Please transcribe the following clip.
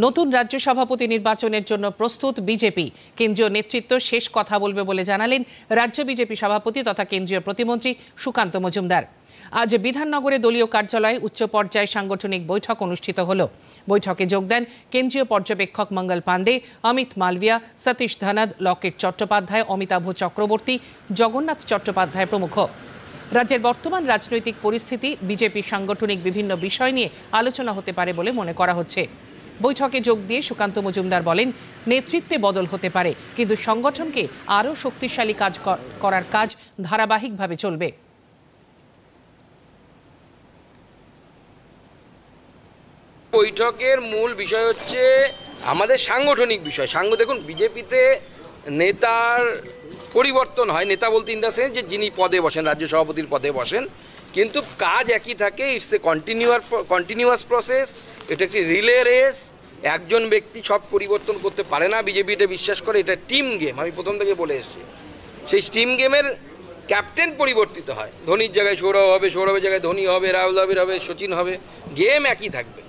নতুন রাজ্য সভাপতি নির্বাচনের জন্য প্রস্তুত বিজেপি। কেন্দ্রীয় নেতৃত্ব শেষ কথা বলবে বলে জানালেন রাজ্য বিজেপি সভাপতি তথা কেন্দ্রীয় প্রতিমন্ত্রী সুকান্ত মজুমদার। আজ বিধাননগরে দলীয় কার্যালয়ে উচ্চ পর্যায়ে সাংগঠনিক বৈঠক অনুষ্ঠিত হল। বৈঠকে যোগ দেন কেন্দ্রীয় পর্যবেক্ষক মঙ্গল পাণ্ডে, অমিত মালভিয়া, সতীশ ধনদ, লকেট চট্টোপাধ্যায়, অমিতাভ চক্রবর্তী, জগন্নাথ চট্টোপাধ্যায় প্রমুখ। রাজ্যের বর্তমান রাজনৈতিক পরিস্থিতি, বিজেপির সাংগঠনিক বিভিন্ন বিষয় নিয়ে আলোচনা হতে পারে বলে মনে করা হচ্ছে। বৈঠকে যোগ দিয়ে সুকান্ত মজুমদার বলেন, নেতৃত্বে বদল হতে পারে, কিন্তু সংগঠনকে আরও শক্তিশালী করার কাজ ধারাবাহিকভাবে চলবে। বৈঠকের মূল বিষয় হচ্ছে আমাদের সাংগঠনিক বিষয়। দেখুন, বিজেপিতে নেতার পরিবর্তন হয়, নেতা বলতে ইন দ্য সেন্স যে যিনি পদে বসেন, রাজ্য সভাপতির পদে বসেন, কিন্তু কাজ একই থাকে। It's a continuous process. এটা একটি রিলে রেস। একজন ব্যক্তি সব পরিবর্তন করতে পারে না। বিজেপি এটা বিশ্বাস করে, এটা টিম গেম। আমি প্রথম থেকে বলে এসেছি, সেই টিম গেমের ক্যাপ্টেন পরিবর্তিত হয়। ধোনির জায়গায় সৌরভ হবে, সৌরভের জায়গায় ধোনি হবে, রাহুল দ্রাবিড় হবে, সচিন হবে, গেম একই থাকবে।